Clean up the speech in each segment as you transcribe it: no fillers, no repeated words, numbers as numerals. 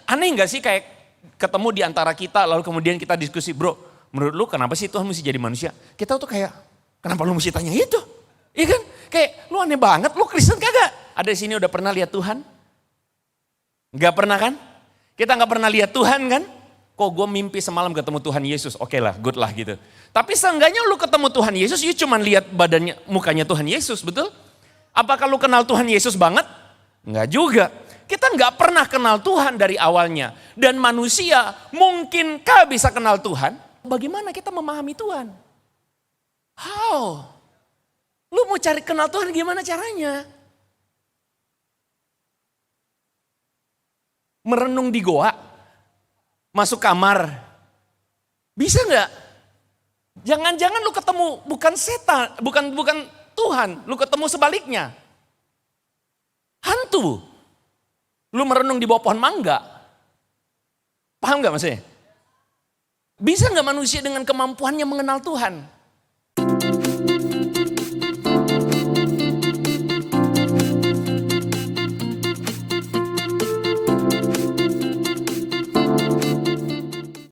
Aneh gak sih kayak ketemu di antara kita lalu kemudian kita diskusi, bro menurut lu kenapa sih Tuhan mesti jadi manusia? Kita tuh kayak, kenapa lu mesti tanya itu? Iya kan? Kayak lu aneh banget, lu Kristen kagak? Ada di sini udah pernah lihat Tuhan? Gak pernah kan? Kita gak pernah lihat Tuhan kan? Kok gue mimpi semalam ketemu Tuhan Yesus, oke lah, good lah gitu. Tapi seenggaknya lu ketemu Tuhan Yesus, you cuma lihat badannya, mukanya Tuhan Yesus, betul? Apakah lu kenal Tuhan Yesus banget? Enggak juga. Kita nggak pernah kenal Tuhan dari awalnya. Dan manusia mungkinkah bisa kenal Tuhan? Bagaimana kita memahami Tuhan? How? Lu mau cari kenal Tuhan gimana caranya? Merenung di goa? Masuk kamar? Bisa nggak? Jangan-jangan lu ketemu bukan setan, bukan Tuhan, lu ketemu sebaliknya. Hantu. Lu merenung di bawah pohon mangga. Paham gak maksudnya? Bisa gak manusia dengan kemampuannya mengenal Tuhan?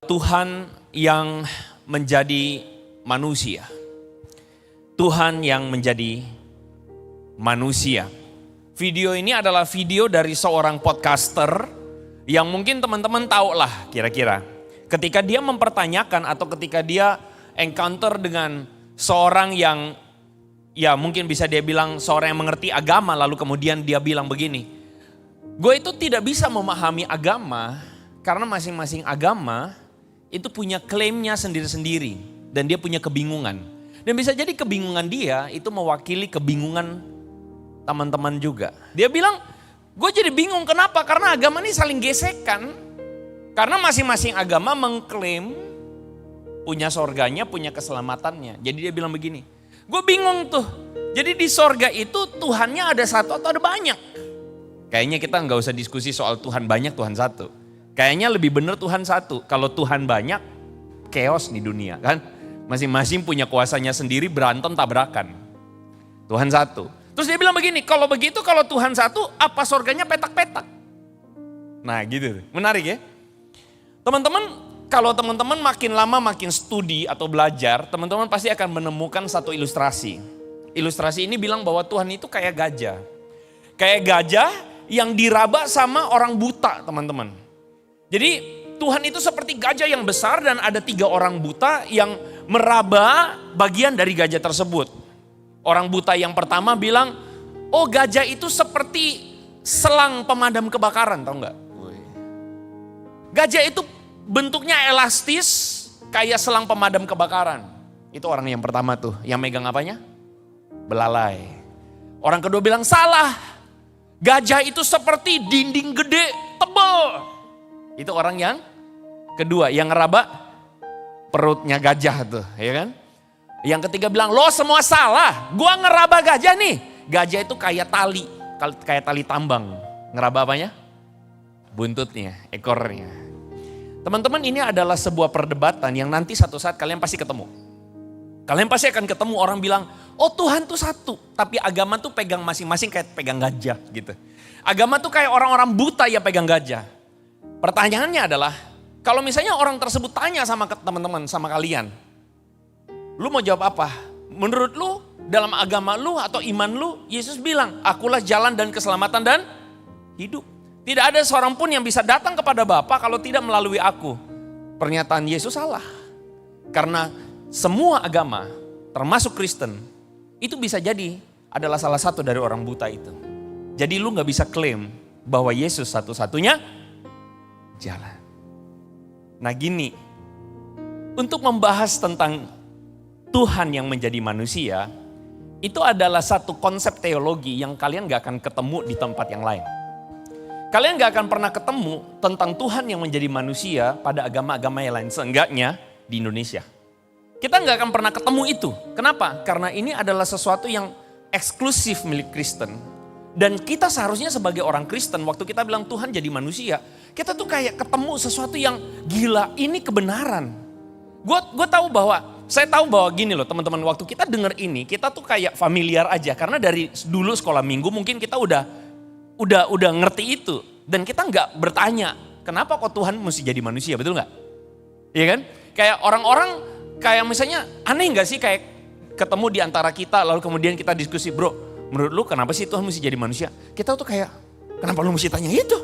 Tuhan yang menjadi manusia. Tuhan yang menjadi manusia. Video ini adalah video dari seorang podcaster yang mungkin teman-teman tahu lah kira-kira. Ketika dia mempertanyakan atau ketika dia encounter dengan seorang yang ya mungkin bisa dia bilang seorang yang mengerti agama lalu kemudian dia bilang begini. Gue itu tidak bisa memahami agama karena masing-masing agama itu punya klaimnya sendiri-sendiri dan dia punya kebingungan. Dan bisa jadi kebingungan dia itu mewakili kebingungan teman-teman juga. Dia bilang, gue jadi bingung kenapa? Karena agama ini saling gesekan. Karena masing-masing agama mengklaim punya sorganya, punya keselamatannya. Jadi dia bilang begini, gue bingung tuh. Jadi di sorga itu Tuhannya ada satu atau ada banyak? Kayaknya kita nggak usah diskusi soal Tuhan banyak, Tuhan satu. Kayaknya lebih benar Tuhan satu. Kalau Tuhan banyak, chaos di dunia kan. Masing-masing punya kuasanya sendiri, berantem tabrakan. Tuhan satu. Terus dia bilang begini, kalau begitu kalau Tuhan satu, apa sorganya petak-petak? Nah gitu, menarik ya. Teman-teman, kalau teman-teman makin lama makin studi atau belajar, teman-teman pasti akan menemukan satu ilustrasi. Ilustrasi ini bilang bahwa Tuhan itu kayak gajah. Kayak gajah yang diraba sama orang buta teman-teman. Jadi Tuhan itu seperti gajah yang besar dan ada 3 orang buta yang meraba bagian dari gajah tersebut. Orang buta yang pertama bilang, oh gajah itu seperti selang pemadam kebakaran, tahu nggak? Gajah itu bentuknya elastis kayak selang pemadam kebakaran. Itu orang yang pertama tuh, yang megang apanya? Belalai. Orang kedua bilang salah, gajah itu seperti dinding gede, tebal. Itu orang yang kedua, yang ngeraba perutnya gajah tuh, ya kan? Yang ketiga bilang, lo semua salah, gua ngeraba gajah nih. Gajah itu kayak tali tambang. Ngeraba apanya? Buntutnya, ekornya. Teman-teman, ini adalah sebuah perdebatan yang nanti satu saat kalian pasti ketemu. Kalian pasti akan ketemu orang bilang, oh Tuhan tuh satu. Tapi agama tuh pegang masing-masing kayak pegang gajah gitu. Agama tuh kayak orang-orang buta yang pegang gajah. Pertanyaannya adalah, kalau misalnya orang tersebut tanya sama teman-teman, sama kalian, lu mau jawab apa? Menurut lu, dalam agama lu atau iman lu, Yesus bilang, akulah jalan dan keselamatan dan hidup. Tidak ada seorang pun yang bisa datang kepada Bapa kalau tidak melalui aku. Pernyataan Yesus salah. Karena semua agama, termasuk Kristen, itu bisa jadi adalah salah satu dari orang buta itu. Jadi lu gak bisa klaim bahwa Yesus satu-satunya jalan. Nah gini, untuk membahas tentang Tuhan yang menjadi manusia, itu adalah satu konsep teologi yang kalian gak akan ketemu di tempat yang lain. Kalian gak akan pernah ketemu tentang Tuhan yang menjadi manusia pada agama-agama yang lain, seenggaknya di Indonesia. Kita gak akan pernah ketemu itu. Kenapa? Karena ini adalah sesuatu yang eksklusif milik Kristen. Dan kita seharusnya sebagai orang Kristen, waktu kita bilang Tuhan jadi manusia, kita tuh kayak ketemu sesuatu yang gila, ini kebenaran. Gue tahu bahwa, saya tahu bahwa gini loh teman-teman, waktu kita dengar ini, kita tuh kayak familiar aja. Karena dari dulu sekolah minggu mungkin kita udah ngerti itu. Dan kita nggak bertanya, kenapa kok Tuhan mesti jadi manusia, betul nggak? Iya kan? Kayak orang-orang, kayak misalnya aneh nggak sih kayak ketemu di antara kita, lalu kemudian kita diskusi, bro, menurut lu kenapa sih Tuhan mesti jadi manusia? Kita tuh kayak, kenapa lu mesti tanya itu?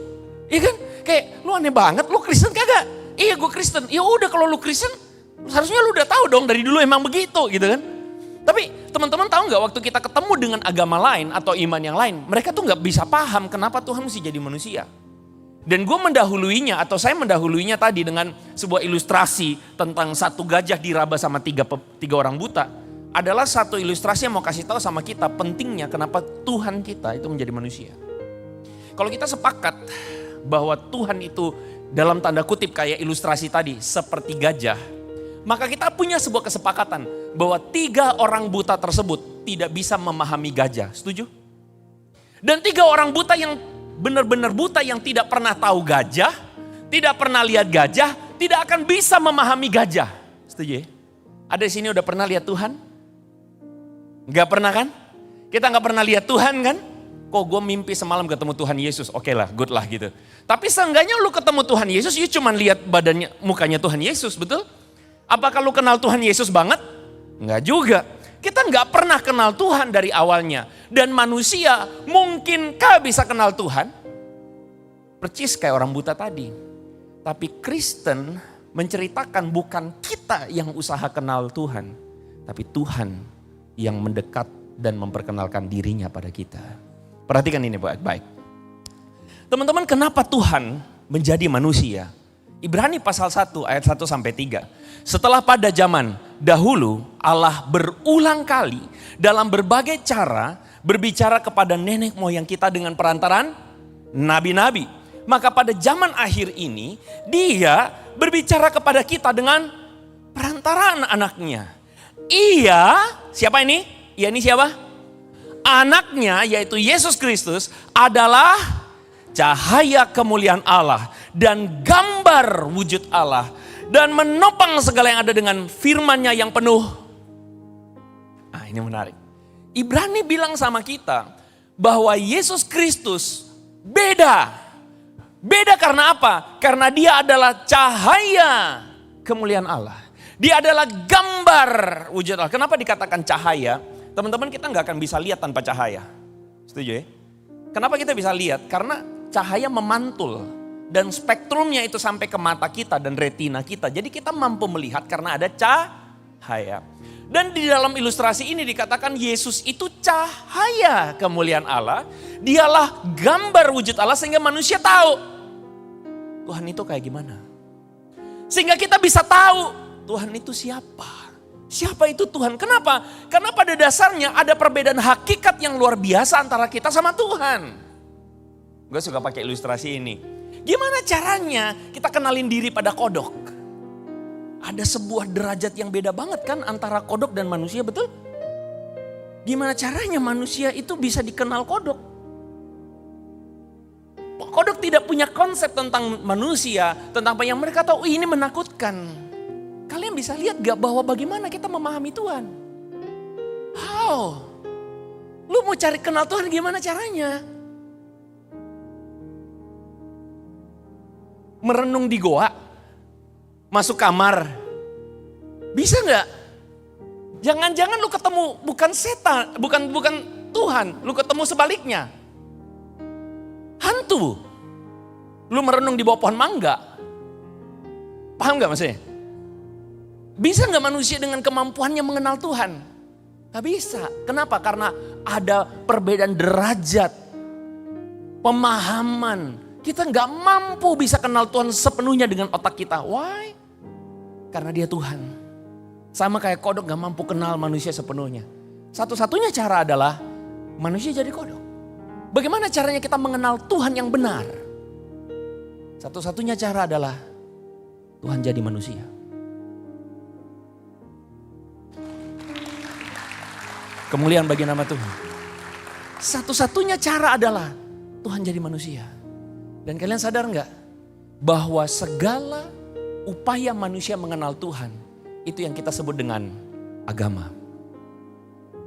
Iya kan? Kayak lu aneh banget, lu Kristen kagak? Iya gue Kristen, ya udah kalau lu Kristen, harusnya lu udah tahu dong dari dulu emang begitu gitu kan. Tapi teman-teman tahu nggak waktu kita ketemu dengan agama lain atau iman yang lain, mereka tuh nggak bisa paham kenapa Tuhan mesti jadi manusia. Dan gue mendahuluinya atau saya mendahuluinya tadi dengan sebuah ilustrasi tentang satu gajah diraba sama tiga orang buta. Adalah satu ilustrasi yang mau kasih tahu sama kita pentingnya kenapa Tuhan kita itu menjadi manusia. Kalau kita sepakat bahwa Tuhan itu dalam tanda kutip kayak ilustrasi tadi seperti gajah, maka kita punya sebuah kesepakatan bahwa 3 orang buta tersebut tidak bisa memahami gajah. Setuju? Dan 3 orang buta yang benar-benar buta yang tidak pernah tahu gajah, tidak pernah lihat gajah, tidak akan bisa memahami gajah. Setuju ya? Ada di sini udah pernah lihat Tuhan? Gak pernah kan? Kita gak pernah lihat Tuhan kan? Kok gue mimpi semalam ketemu Tuhan Yesus, oke lah, good lah gitu. Tapi seenggaknya lu ketemu Tuhan Yesus, you cuma lihat badannya, mukanya Tuhan Yesus, betul? Apakah lu kenal Tuhan Yesus banget? Enggak juga. Kita nggak pernah kenal Tuhan dari awalnya. Dan manusia mungkinkah bisa kenal Tuhan? Percis kayak orang buta tadi. Tapi Kristen menceritakan bukan kita yang usaha kenal Tuhan. Tapi Tuhan yang mendekat dan memperkenalkan dirinya pada kita. Perhatikan ini baik-baik. Teman-teman, kenapa Tuhan menjadi manusia? Ibrani pasal 1 ayat 1 sampai 3. Setelah pada zaman dahulu Allah berulang kali dalam berbagai cara berbicara kepada nenek moyang kita dengan perantaran nabi-nabi. Maka pada zaman akhir ini dia berbicara kepada kita dengan perantaran anaknya. Ia, siapa ini? Ia ini siapa? Anaknya yaitu Yesus Kristus adalah cahaya kemuliaan Allah dan gambar wujud Allah dan menopang segala yang ada dengan firman-Nya yang penuh. Ah, ini menarik. Ibrani bilang sama kita bahwa Yesus Kristus beda. Beda karena apa? Karena dia adalah cahaya kemuliaan Allah. Dia adalah gambar wujud Allah. Kenapa dikatakan cahaya? Teman-teman, kita nggak akan bisa lihat tanpa cahaya. Setuju ya? Kenapa kita bisa lihat? Karena cahaya memantul dan spektrumnya itu sampai ke mata kita dan retina kita. Jadi kita mampu melihat karena ada cahaya. Dan di dalam ilustrasi ini dikatakan Yesus itu cahaya kemuliaan Allah. Dialah gambar wujud Allah sehingga manusia tahu Tuhan itu kayak gimana. Sehingga kita bisa tahu Tuhan itu siapa. Siapa itu Tuhan? Kenapa? Karena pada dasarnya ada perbedaan hakikat yang luar biasa antara kita sama Tuhan. Gue suka pakai ilustrasi ini. Gimana caranya kita kenalin diri pada kodok? Ada sebuah derajat yang beda banget kan antara kodok dan manusia, betul? Gimana caranya manusia itu bisa dikenal kodok? Kodok tidak punya konsep tentang manusia, tentang apa yang mereka tahu. Ini menakutkan. Kalian bisa lihat gak bahwa bagaimana kita memahami Tuhan? How? Lu mau cari kenal Tuhan gimana caranya? Merenung di goa, masuk kamar, bisa nggak? Jangan-jangan lu ketemu bukan setan, bukan Tuhan, lu ketemu sebaliknya, hantu. Lu merenung di bawah pohon mangga, paham nggak maksudnya? Bisa nggak manusia dengan kemampuannya mengenal Tuhan? Gak bisa. Kenapa? Karena ada perbedaan derajat, pemahaman. Kita nggak mampu bisa kenal Tuhan sepenuhnya dengan otak kita. Why? Karena dia Tuhan. Sama kayak kodok nggak mampu kenal manusia sepenuhnya. Satu-satunya cara adalah manusia jadi kodok. Bagaimana caranya kita mengenal Tuhan yang benar? Satu-satunya cara adalah Tuhan jadi manusia. Kemuliaan bagi nama Tuhan. Satu-satunya cara adalah Tuhan jadi manusia. Dan kalian sadar nggak bahwa segala upaya manusia mengenal Tuhan itu yang kita sebut dengan agama.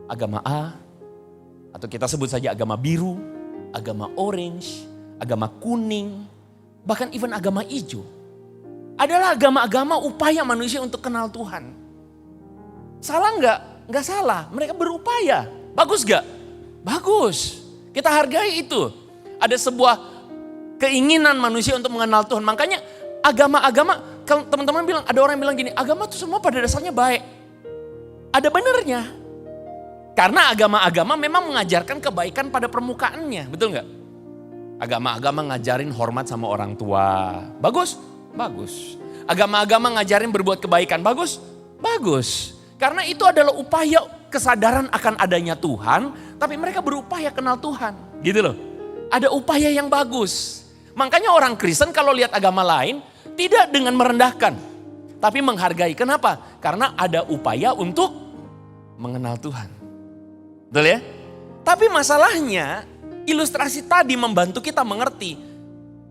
Agama A, atau kita sebut saja agama biru, agama orange, agama kuning, bahkan even agama hijau, adalah agama-agama upaya manusia untuk kenal Tuhan. Salah nggak? Nggak salah. Mereka berupaya. Bagus nggak? Bagus. Kita hargai itu. Ada sebuah keinginan manusia untuk mengenal Tuhan. Makanya agama-agama, kalau teman-teman bilang, ada orang yang bilang gini, agama itu semua pada dasarnya baik. Ada benernya. Karena agama-agama memang mengajarkan kebaikan pada permukaannya. Betul nggak? Agama-agama ngajarin hormat sama orang tua. Bagus? Bagus. Agama-agama ngajarin berbuat kebaikan. Bagus? Bagus. Karena itu adalah upaya kesadaran akan adanya Tuhan, tapi mereka berupaya kenal Tuhan. Gitu loh. Ada upaya yang bagus. Makanya orang Kristen kalau lihat agama lain, tidak dengan merendahkan, tapi menghargai. Kenapa? Karena ada upaya untuk mengenal Tuhan. Betul ya? Tapi masalahnya, ilustrasi tadi membantu kita mengerti.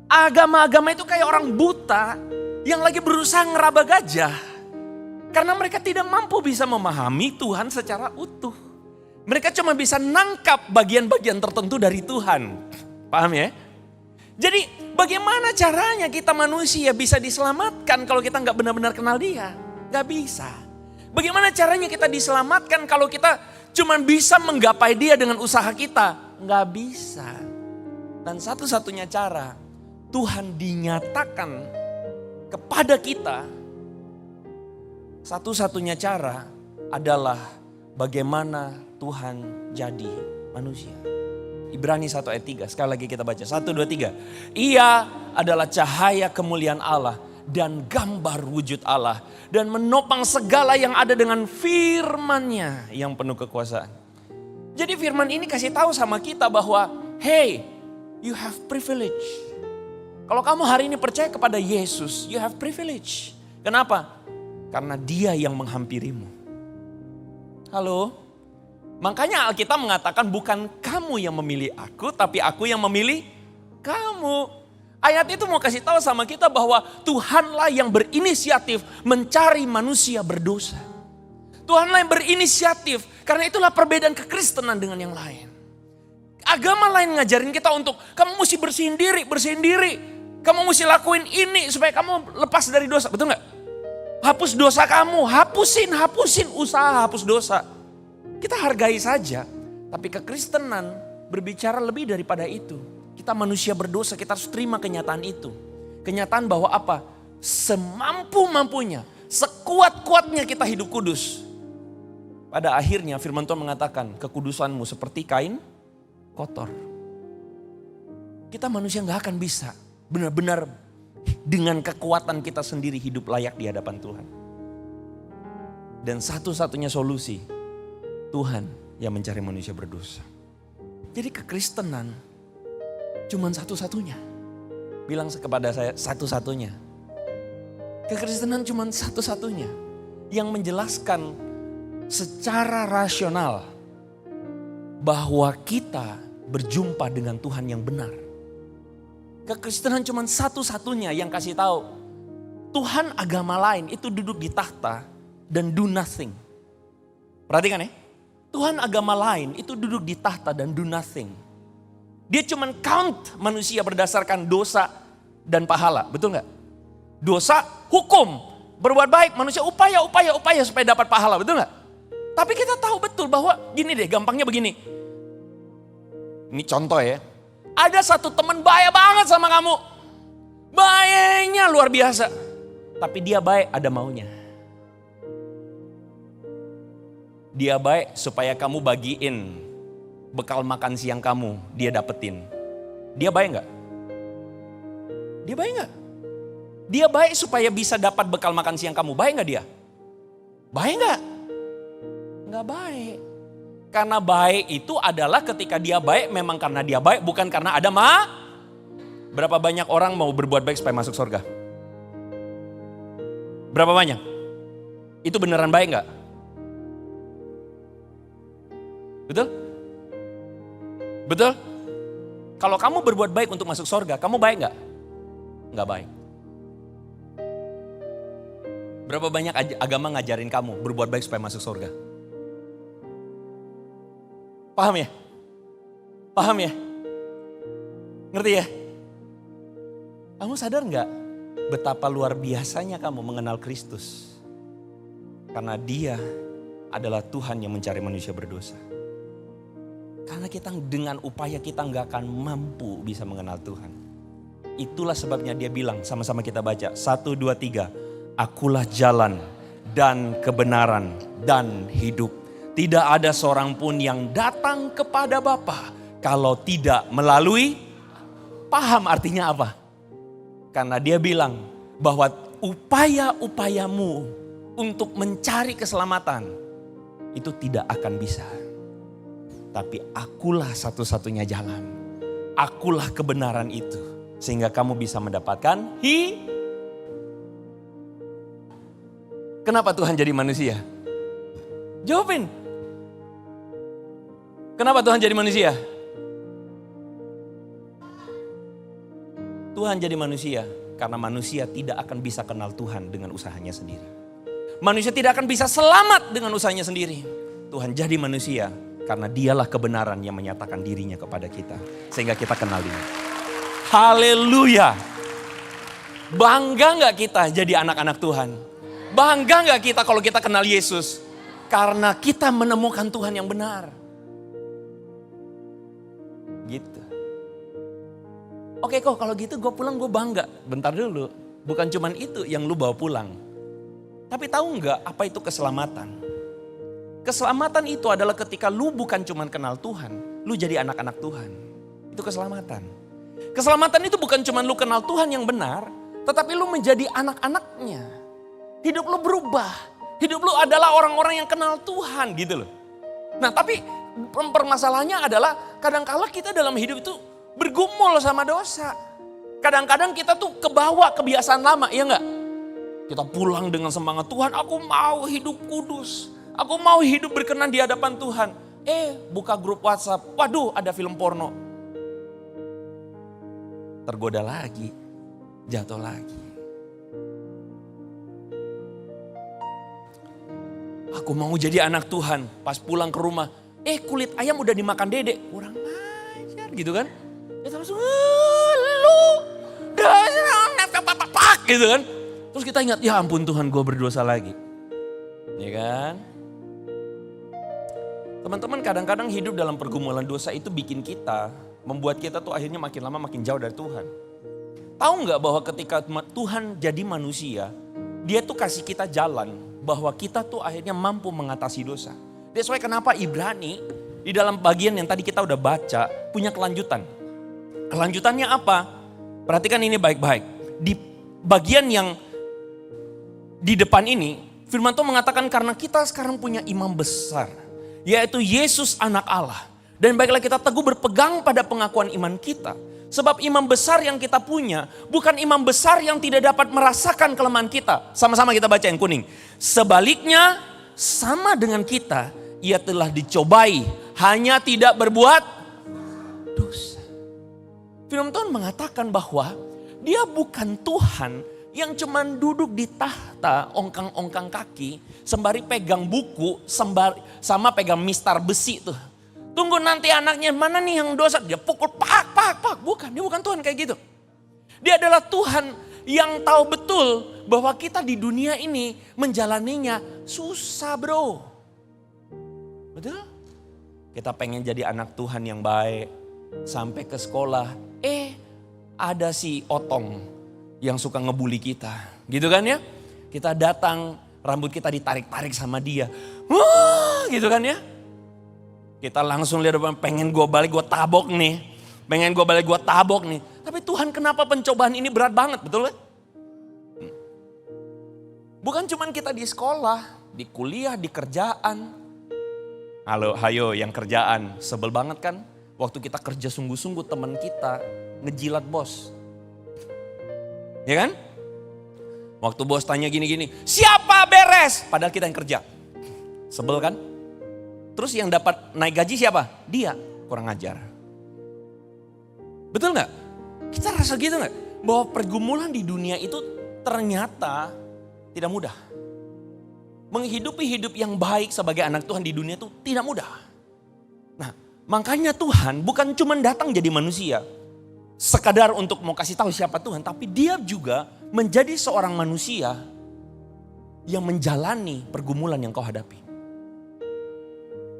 Agama-agama itu kayak orang buta yang lagi berusaha ngeraba gajah. Karena mereka tidak mampu bisa memahami Tuhan secara utuh. Mereka cuma bisa nangkap bagian-bagian tertentu dari Tuhan. Paham ya? Jadi bagaimana caranya kita manusia bisa diselamatkan kalau kita nggak benar-benar kenal Dia? Nggak bisa. Bagaimana caranya kita diselamatkan kalau kita cuma bisa menggapai Dia dengan usaha kita? Nggak bisa. Dan satu-satunya cara Tuhan dinyatakan kepada kita, satu-satunya cara adalah bagaimana Tuhan jadi manusia. Ibrani 1 ayat 3, sekali lagi kita baca. 1, 2, 3. Ia adalah cahaya kemuliaan Allah dan gambar wujud Allah. Dan menopang segala yang ada dengan firman-Nya yang penuh kekuasaan. Jadi firman ini kasih tahu sama kita bahwa, hey, you have privilege. Kalau kamu hari ini percaya kepada Yesus, you have privilege. Kenapa? Karena Dia yang menghampirimu. Halo? Makanya Alkitab mengatakan bukan kamu yang memilih aku, tapi aku yang memilih kamu. Ayat itu mau kasih tahu sama kita bahwa Tuhanlah yang berinisiatif mencari manusia berdosa. Tuhanlah yang berinisiatif, karena itulah perbedaan kekristenan dengan yang lain. Agama lain ngajarin kita untuk kamu mesti bersihin diri. Kamu mesti lakuin ini supaya kamu lepas dari dosa, betul gak? Hapus dosa kamu, hapusin usaha hapus dosa. Kita hargai saja, tapi kekristenan berbicara lebih daripada itu. Kita manusia berdosa, kita harus terima kenyataan itu. Kenyataan bahwa apa? Semampu-mampunya, sekuat-kuatnya kita hidup kudus. Pada akhirnya firman Tuhan mengatakan, kekudusanmu seperti kain kotor. Kita manusia gak akan bisa benar-benar dengan kekuatan kita sendiri hidup layak di hadapan Tuhan. Dan satu-satunya solusi, Tuhan yang mencari manusia berdosa. Jadi kekristenan cuman satu-satunya. Bilang kepada saya, satu-satunya. Kekristenan cuman satu-satunya yang menjelaskan secara rasional bahwa kita berjumpa dengan Tuhan yang benar. Kekristenan cuma satu-satunya yang kasih tahu Tuhan agama lain itu duduk di tahta dan do nothing. Perhatikan ya, Tuhan agama lain itu duduk di tahta dan do nothing. Dia cuma count manusia berdasarkan dosa dan pahala, betul nggak? Dosa, hukum, berbuat baik, manusia upaya supaya dapat pahala, betul nggak? Tapi kita tahu betul bahwa gini deh, gampangnya begini. Ini contoh ya. Ada satu teman baik banget sama kamu. Baiknya luar biasa. Tapi dia baik ada maunya. Dia baik supaya kamu bagiin bekal makan siang kamu, dia dapetin. Dia baik gak? Dia baik gak? Dia baik supaya bisa dapat bekal makan siang kamu. Baik gak dia? Baik gak? Gak baik. Karena baik itu adalah ketika dia baik memang karena dia baik, bukan karena ada Berapa banyak orang mau berbuat baik supaya masuk surga? Berapa banyak? Itu beneran baik gak? Betul? Betul? Kalau kamu berbuat baik untuk masuk surga, kamu baik gak? Gak baik. Berapa banyak agama ngajarin kamu berbuat baik supaya masuk surga? Paham ya? Paham ya? Ngerti ya? Kamu sadar nggak betapa luar biasanya kamu mengenal Kristus? Karena Dia adalah Tuhan yang mencari manusia berdosa. Karena kita dengan upaya kita nggak akan mampu bisa mengenal Tuhan. Itulah sebabnya Dia bilang, sama-sama kita baca. 1, 2, 3. Akulah jalan dan kebenaran dan hidup. Tidak ada seorang pun yang datang kepada Bapa kalau tidak melalui. Paham artinya apa? Karena Dia bilang bahwa upaya-upayamu untuk mencari keselamatan itu tidak akan bisa. Tapi akulah satu-satunya jalan. Akulah kebenaran itu. Sehingga kamu bisa mendapatkan Kenapa Tuhan jadi manusia? Jawabin. Kenapa Tuhan jadi manusia? Tuhan jadi manusia karena manusia tidak akan bisa kenal Tuhan dengan usahanya sendiri. Manusia tidak akan bisa selamat dengan usahanya sendiri. Tuhan jadi manusia karena Dialah kebenaran yang menyatakan dirinya kepada kita. Sehingga kita kenal Dia. Haleluya. Bangga gak kita jadi anak-anak Tuhan? Bangga gak kita kalau kita kenal Yesus? Karena kita menemukan Tuhan yang benar. Gitu. Oke kok kalau gitu gue pulang gue bangga. Bentar dulu. Bukan cuman itu yang lu bawa pulang. Tapi tahu nggak apa itu keselamatan? Keselamatan itu adalah ketika lu bukan cuman kenal Tuhan. Lu jadi anak-anak Tuhan. Itu keselamatan. Keselamatan itu bukan cuman lu kenal Tuhan yang benar. Tetapi lu menjadi anak-anaknya. Hidup lu berubah. Hidup lu adalah orang-orang yang kenal Tuhan gitu loh. Nah tapi permasalahannya adalah kadang-kala kita dalam hidup itu bergumul sama dosa. Kadang-kadang kita tuh kebawa kebiasaan lama, ya enggak? Kita pulang dengan semangat, Tuhan aku mau hidup kudus. Aku mau hidup berkenan di hadapan Tuhan. Buka grup WhatsApp, waduh ada film porno. Tergoda lagi, jatuh lagi. Aku mau jadi anak Tuhan, pas pulang ke rumah, kulit ayam udah dimakan dedek. Kurang ajar gitu kan. Kita langsung, lu, gitu kan. Terus kita ingat, ya ampun Tuhan gue berdosa lagi. Ya kan. Teman-teman kadang-kadang hidup dalam pergumulan dosa itu bikin kita, membuat kita tuh akhirnya makin lama makin jauh dari Tuhan. Tahu nggak bahwa ketika Tuhan jadi manusia, Dia tuh kasih kita jalan bahwa kita tuh akhirnya mampu mengatasi dosa. That's why kenapa Ibrani di dalam bagian yang tadi kita udah baca punya kelanjutan. Kelanjutannya apa? Perhatikan ini baik-baik. Di bagian yang di depan ini, firman Tuhan mengatakan karena kita sekarang punya imam besar, yaitu Yesus anak Allah. Dan baiklah kita teguh berpegang pada pengakuan iman kita. Sebab imam besar yang kita punya bukan imam besar yang tidak dapat merasakan kelemahan kita. Sama-sama kita baca yang kuning. Sebaliknya sama dengan kita, Ia telah dicobai, hanya tidak berbuat dosa. Firman Tuhan mengatakan bahwa Dia bukan Tuhan yang cuman duduk di tahta ongkang-ongkang kaki sembari pegang buku sama pegang mistar besi tuh. Tunggu nanti anaknya mana nih yang dosa, dia pukul pak. Bukan, Dia bukan Tuhan kayak gitu. Dia adalah Tuhan yang tahu betul bahwa kita di dunia ini menjalaninya susah bro. Betul? Kita pengen jadi anak Tuhan yang baik. Sampai ke sekolah, ada si Otong yang suka ngebully kita. Gitu kan ya? Kita datang, rambut kita ditarik-tarik sama dia. Wah, gitu kan ya? Kita langsung lihat depan, pengen gue balik gue tabok nih. Tapi Tuhan kenapa pencobaan ini berat banget, betul kan? Bukan cuman kita di sekolah, di kuliah, di kerjaan. Hayo yang kerjaan, sebel banget kan? Waktu kita kerja sungguh-sungguh teman kita ngejilat bos. Ya kan? Waktu bos tanya gini-gini, siapa beres? Padahal kita yang kerja. Sebel kan? Terus yang dapat naik gaji siapa? Dia, kurang ajar. Betul gak? Kita rasa gitu gak? Bahwa pergumulan di dunia itu ternyata tidak mudah. Menghidupi hidup yang baik sebagai anak Tuhan di dunia itu tidak mudah. Nah, makanya Tuhan bukan cuma datang jadi manusia. sekadar untuk mau kasih tahu siapa Tuhan, tapi dia juga menjadi seorang manusia yang menjalani pergumulan yang kau hadapi.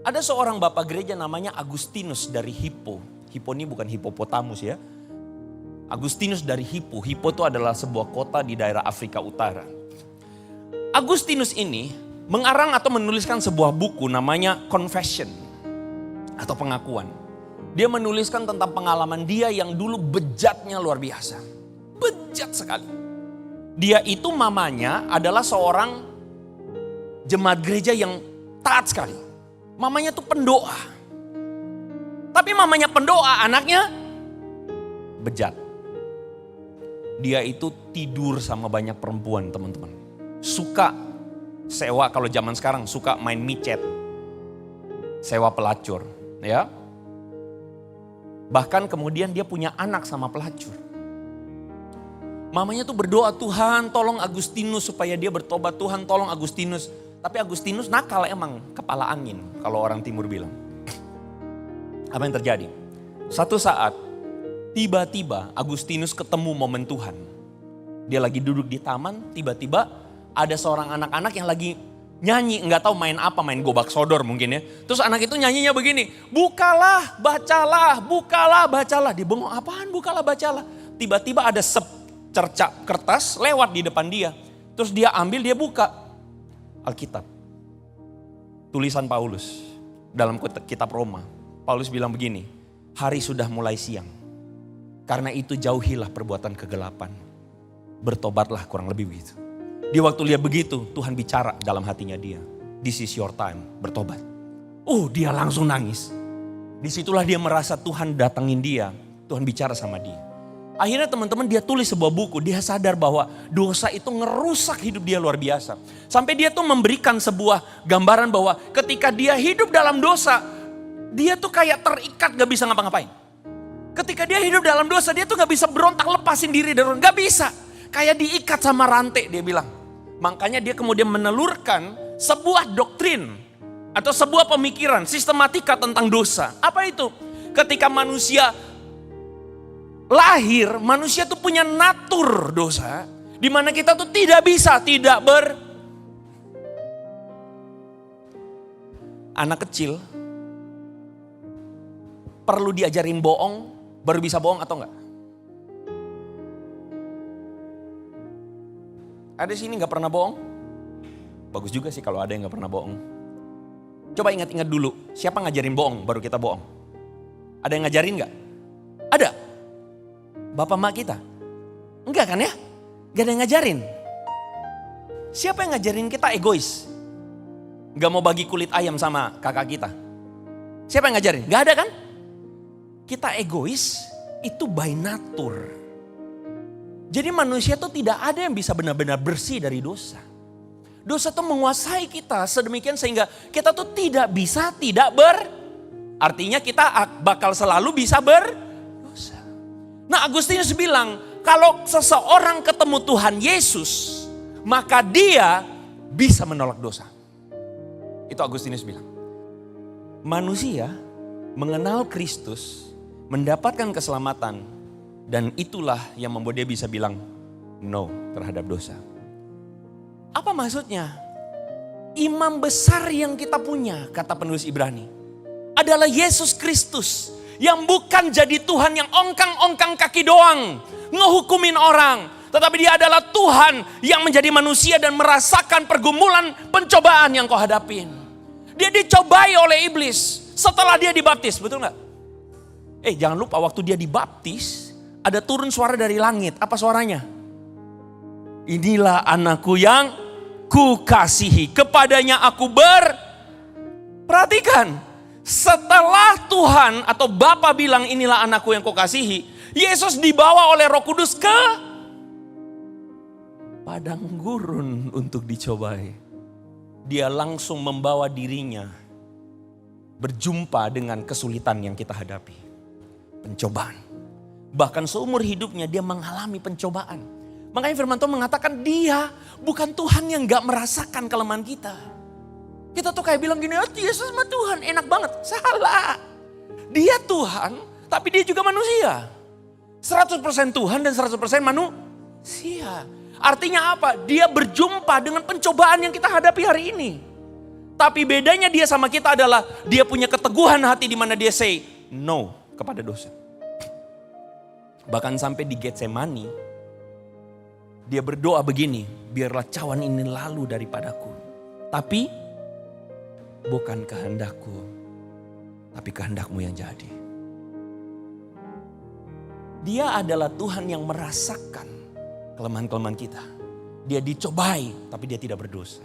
Ada seorang bapak gereja namanya Agustinus dari Hippo. Hippo ini bukan Hippopotamus ya. Agustinus dari Hippo. Hippo itu adalah sebuah kota di daerah Afrika Utara. Agustinus ini mengarang atau menuliskan sebuah buku namanya Confession atau pengakuan. Dia menuliskan tentang pengalaman dia yang dulu bejatnya luar biasa. Bejat sekali. Dia itu mamanya adalah seorang jemaat gereja yang taat sekali. Mamanya tuh pendoa. Tapi mamanya pendoa, anaknya bejat. Dia itu tidur sama banyak perempuan, teman-teman. Suka sewa, kalau zaman sekarang suka main micet. Sewa pelacur, ya. Bahkan kemudian dia punya anak sama pelacur. Mamanya tuh berdoa, Tuhan tolong Agustinus supaya dia bertobat. Tuhan tolong Agustinus. Tapi Agustinus nakal emang, kepala angin kalau orang timur bilang. Apa yang terjadi? Satu saat tiba-tiba Agustinus ketemu momen Tuhan. Dia lagi duduk di taman, tiba-tiba ada seorang anak-anak yang lagi nyanyi, nggak tahu main apa, main gobak sodor mungkin ya. Terus anak itu nyanyinya begini, bukalah, bacalah, bukalah, bacalah. Dia bengong, apaan bukalah, bacalah. Tiba-tiba ada secercap kertas lewat di depan dia. Terus dia ambil, dia buka. Alkitab. Tulisan Paulus dalam kitab Roma. Paulus bilang begini, hari sudah mulai siang. Karena itu jauhilah perbuatan kegelapan. Bertobatlah, kurang lebih begitu. Di waktu lihat begitu, Tuhan bicara dalam hatinya dia. This is your time, bertobat. Dia langsung nangis. Disitulah dia merasa Tuhan datangin dia. Tuhan bicara sama dia. Akhirnya teman-teman dia tulis sebuah buku. Dia sadar bahwa dosa itu ngerusak hidup dia luar biasa. Sampai dia tuh memberikan sebuah gambaran bahwa ketika dia hidup dalam dosa, dia tuh kayak terikat gak bisa ngapa-ngapain. Ketika dia hidup dalam dosa, dia tuh gak bisa berontak lepasin diri dari gak bisa. Kayak diikat sama rantai, dia bilang. Makanya dia kemudian menelurkan sebuah doktrin atau sebuah pemikiran, sistematika tentang dosa. Apa itu? Ketika manusia lahir, manusia tuh punya natur dosa, di mana kita tuh tidak bisa tidak Anak kecil perlu diajarin bohong baru bisa bohong atau enggak? Ada di sini nggak pernah bohong? Bagus juga sih kalau ada yang nggak pernah bohong. Coba ingat-ingat dulu, siapa ngajarin bohong baru kita bohong? Ada yang ngajarin nggak? Ada. Bapak mak kita? Enggak kan ya? Gak ada yang ngajarin. Siapa yang ngajarin kita egois? Gak mau bagi kulit ayam sama kakak kita. Siapa yang ngajarin? Gak ada kan? Kita egois itu by nature. Jadi manusia itu tidak ada yang bisa benar-benar bersih dari dosa. Dosa itu menguasai kita sedemikian sehingga kita tuh tidak bisa artinya kita bakal selalu bisa berdosa. Nah Agustinus bilang, kalau seseorang ketemu Tuhan Yesus, maka dia bisa menolak dosa. Itu Agustinus bilang. Manusia mengenal Kristus, mendapatkan keselamatan, dan itulah yang membuat dia bisa bilang no terhadap dosa. Apa maksudnya? Imam besar yang kita punya, kata penulis Ibrani, adalah Yesus Kristus. Yang bukan jadi Tuhan yang ongkang-ongkang kaki doang, ngehukumin orang. Tetapi dia adalah Tuhan yang menjadi manusia dan merasakan pergumulan pencobaan yang kau hadapin. Dia dicobai oleh iblis setelah dia dibaptis, betul gak? Jangan lupa waktu dia dibaptis, ada turun suara dari langit. Apa suaranya? Inilah anakku yang kukasihi, kepadanya aku Perhatikan. Setelah Tuhan atau Bapa bilang inilah anakku yang kukasihi, Yesus dibawa oleh Roh Kudus ke padang gurun untuk dicobai. Dia langsung membawa dirinya berjumpa dengan kesulitan yang kita hadapi. Pencobaan. Bahkan seumur hidupnya dia mengalami pencobaan. Makanya firman Tuhan mengatakan dia bukan Tuhan yang gak merasakan kelemahan kita. Kita tuh kayak bilang gini, Yesus mah Tuhan, enak banget. Salah. Dia Tuhan, tapi dia juga manusia. 100% Tuhan dan 100% manusia. Artinya apa? Dia berjumpa dengan pencobaan yang kita hadapi hari ini. Tapi bedanya dia sama kita adalah dia punya keteguhan hati di mana dia say no kepada dosa. Bahkan sampai di Getsemani, dia berdoa begini, biarlah cawan ini lalu daripadaku. Tapi bukan kehendakku, tapi kehendakmu yang jadi. Dia adalah Tuhan yang merasakan kelemahan-kelemahan kita. Dia dicobai, tapi dia tidak berdosa.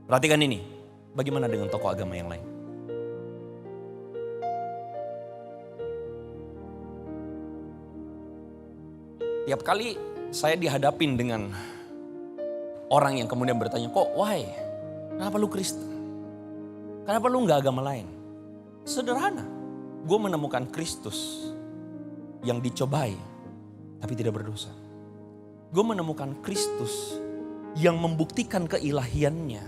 Perhatikan ini, bagaimana dengan tokoh agama yang lain? Tiap kali saya dihadapin dengan orang yang kemudian bertanya, kok why? Kenapa lu Kristen? Kenapa lu gak agama lain? Sederhana, gue menemukan Kristus yang dicobai tapi tidak berdosa. Gue menemukan Kristus yang membuktikan keilahiannya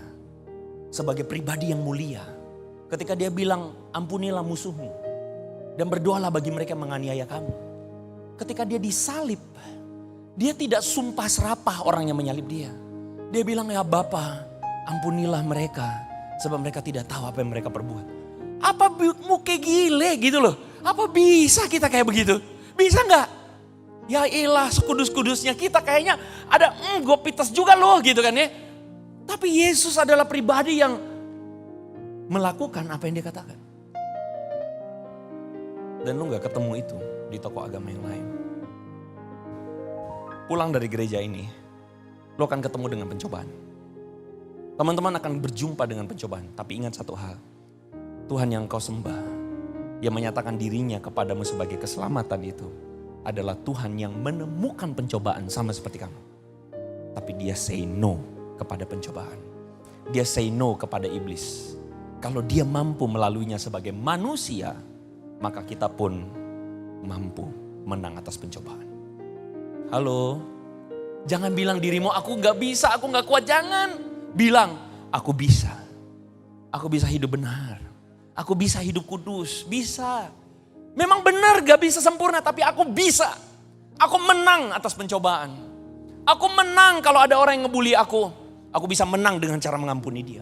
sebagai pribadi yang mulia. Ketika dia bilang ampunilah musuhmu dan berdoalah bagi mereka yang menganiaya kamu. Ketika dia disalib, dia tidak sumpah serapah orang yang menyalib dia. Dia bilang ya Bapa, ampunilah mereka sebab mereka tidak tahu apa yang mereka perbuat. Apa muka gile gitu loh. Apa bisa kita kayak begitu? Bisa gak? Ya ilah sekudus-kudusnya kita kayaknya ada gue pites juga loh gitu kan ya. Tapi Yesus adalah pribadi yang melakukan apa yang dia katakan. Dan lu gak ketemu itu di tokoh agama yang lain. Pulang dari gereja ini, lu akan ketemu dengan pencobaan. Teman-teman akan berjumpa dengan pencobaan. Tapi ingat satu hal, Tuhan yang kau sembah, yang menyatakan dirinya kepadamu sebagai keselamatan itu adalah Tuhan yang menemukan pencobaan sama seperti kamu. Tapi dia say no kepada pencobaan. Dia say no kepada iblis. Kalau dia mampu melaluinya sebagai manusia, maka kita pun mampu menang atas pencobaan. Halo, jangan bilang dirimu aku gak bisa, aku gak kuat. Jangan bilang aku bisa. Aku bisa hidup benar. Aku bisa hidup kudus, bisa. Memang benar gak bisa sempurna, tapi aku bisa. Aku menang atas pencobaan. Aku menang kalau ada orang yang ngebully aku. Aku bisa menang dengan cara mengampuni dia.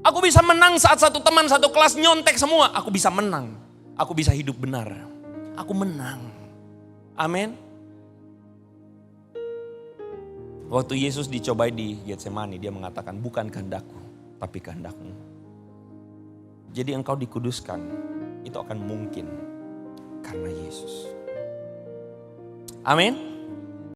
Aku bisa menang saat satu teman satu kelas nyontek semua. Aku bisa menang. Aku bisa hidup benar. Aku menang. Amin. Waktu Yesus dicobai di Getsemani, dia mengatakan bukan kehendakku, tapi kehendakmu. Jadi engkau dikuduskan, itu akan mungkin karena Yesus. Amin.